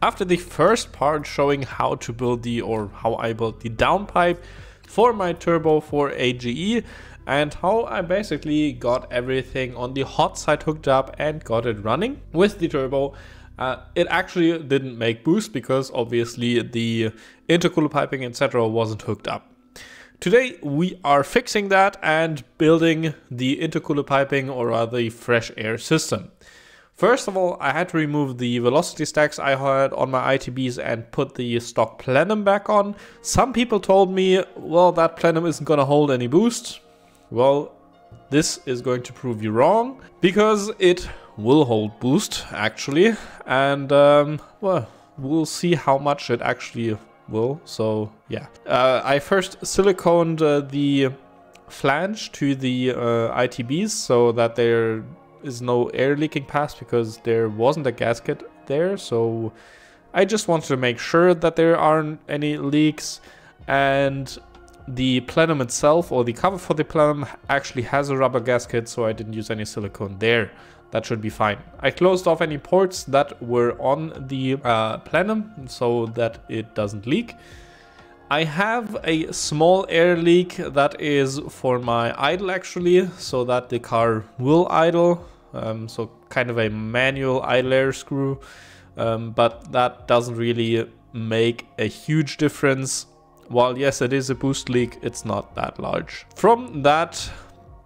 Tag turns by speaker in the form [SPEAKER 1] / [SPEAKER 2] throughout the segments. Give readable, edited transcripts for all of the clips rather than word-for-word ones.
[SPEAKER 1] After the first part showing how to build how I built the downpipe for my turbo for AGE, and how I basically got everything on the hot side hooked up and got it running with the turbo. It actually didn't make boost because obviously the intercooler piping etc. wasn't hooked up. Today we are fixing that and building the intercooler piping, or rather the fresh air system. First of all, I had to remove the velocity stacks I had on my ITBs and put the stock plenum back on. Some people told me, well, that plenum isn't gonna hold any boost. Well, this is going to prove you wrong, because it will hold boost actually, and well, we'll see how much it actually will. So yeah, I first siliconed the flange to the ITBs so that there is no air leaking past, because there wasn't a gasket there, so I just wanted to make sure that there aren't any leaks. And the plenum itself, or the cover for the plenum, actually has a rubber gasket, so I didn't use any silicone there. That should be fine. I closed off any ports that were on the plenum so that it doesn't leak. I have a small air leak that is for my idle actually, so that the car will idle. So kind of a manual idle air screw, but that doesn't really make a huge difference. While yes, it is a boost leak, it's not that large. From that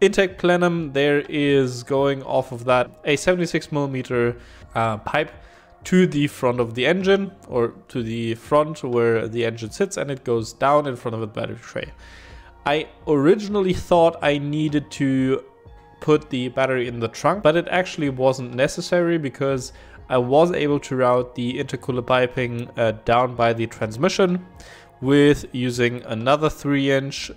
[SPEAKER 1] intake plenum, there is going off of that a 76mm pipe to the front of the engine, or to the front where the engine sits, and it goes down in front of the battery tray. I originally thought I needed to put the battery in the trunk, but it actually wasn't necessary, because I was able to route the intercooler piping down by the transmission with using another 3-inch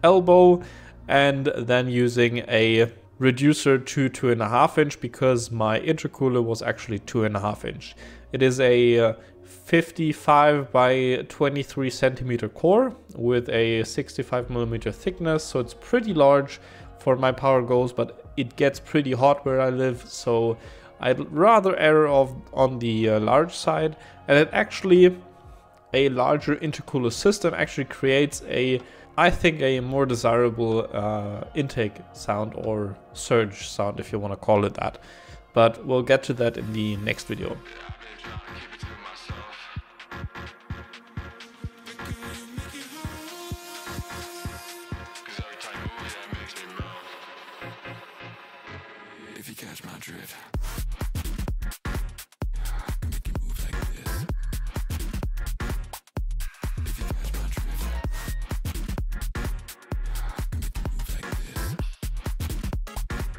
[SPEAKER 1] elbow, and then using a reducer to 2.5-inch, because my intercooler was actually 2.5-inch. It is a 55 by 23 centimeter core with a 65mm thickness, so it's pretty large for my power goals, but it gets pretty hot where I live, so I'd rather err on the large side. And it actually, a larger intercooler system actually creates I think a more desirable intake sound, or surge sound if you want to call it that. But we'll get to that in the next video.
[SPEAKER 2] If you catch my drift.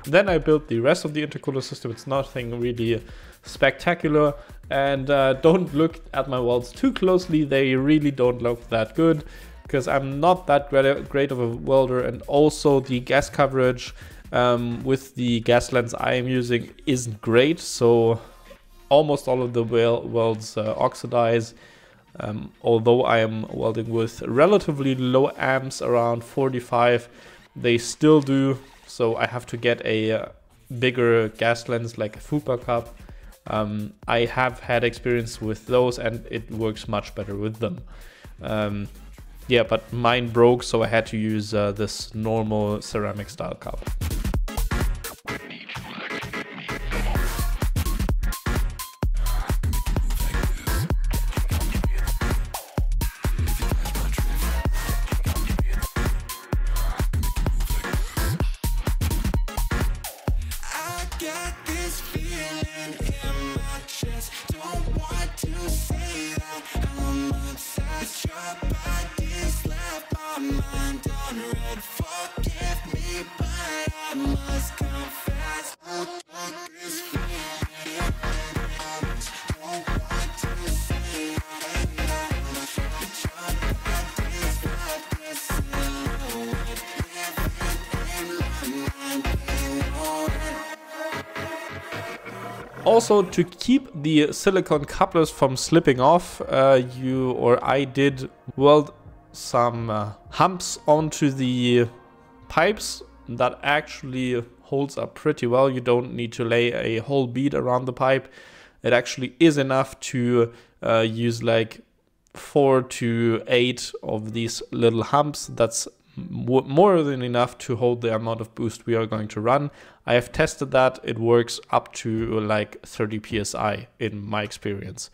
[SPEAKER 1] Then I built the rest of the intercooler system. It's nothing really spectacular, and don't look at my welds too closely. They really don't look that good, because I'm not that great of a welder, and also the gas coverage with the gas lens I am using isn't great, so almost all of the welds oxidize. Although I am welding with relatively low amps, around 45, they still do. So I have to get a bigger gas lens, like a FUPA cup. I have had experience with those, and it works much better with them. Yeah, but mine broke, so I had to use this normal ceramic style cup. Also, to keep the silicone couplers from slipping off, I did weld some humps onto the pipes. That actually holds up pretty well. You don't need to lay a whole bead around the pipe. it actually is enough to use like 4 to 8 of these little humps. That's more than enough to hold the amount of boost we are going to run. I have tested that. It works up to like 30 psi in my experience.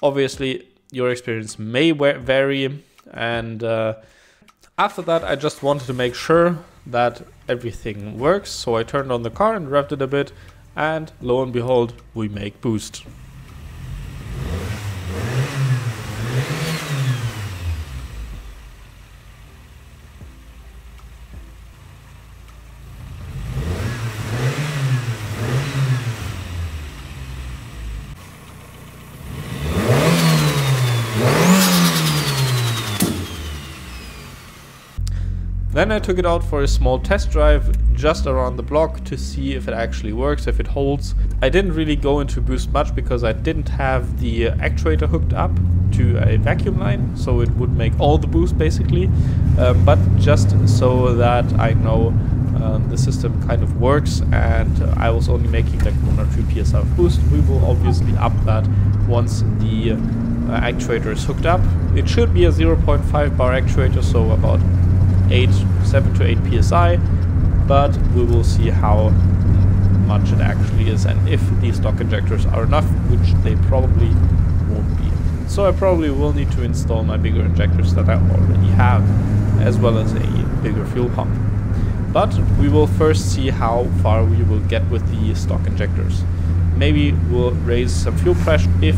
[SPEAKER 1] Obviously, your experience may vary, and after that, I just wanted to make sure that everything works. So I turned on the car and revved it a bit, and lo and behold, we make boost. Then I took it out for a small test drive just around the block to see if it actually works, if it holds. I didn't really go into boost much because I didn't have the actuator hooked up to a vacuum line, so it would make all the boost basically. But just so that I know the system kind of works, and I was only making like 1 or 2 psi of boost. We will obviously up that once the actuator is hooked up. It should be a 0.5 bar actuator, so about 7 to 8 psi, but we will see how much it actually is and if these stock injectors are enough, which they probably won't be. So I probably will need to install my bigger injectors that I already have, as well as a bigger fuel pump. But we will first see how far we will get with the stock injectors. Maybe we'll raise some fuel pressure if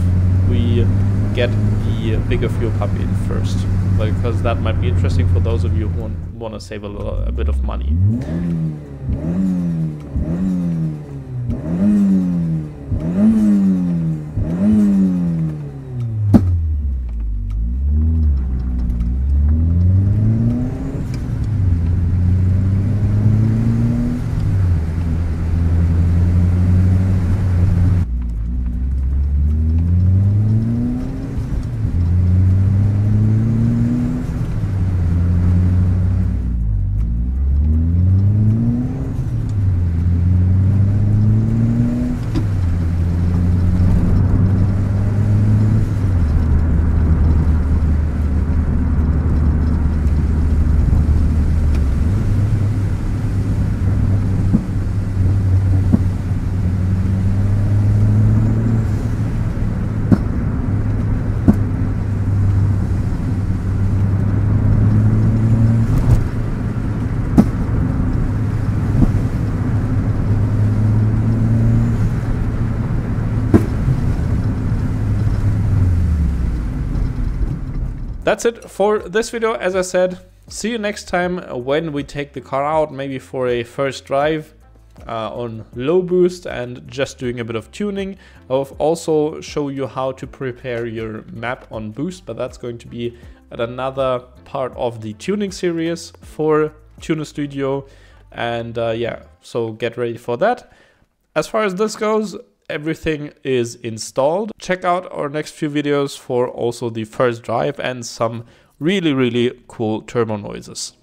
[SPEAKER 1] we get the bigger fuel pump in first, because that might be interesting for those of you who want to save a bit of money. That's it for this video. As I said, see you next time when we take the car out, maybe for a first drive on low boost and just doing a bit of tuning. I'll also show you how to prepare your map on boost, but that's going to be at another part of the tuning series for Tuner Studio. And yeah, so get ready for that. As far as this goes, everything is installed. Check out our next few videos for also the first drive and some really cool turbo noises.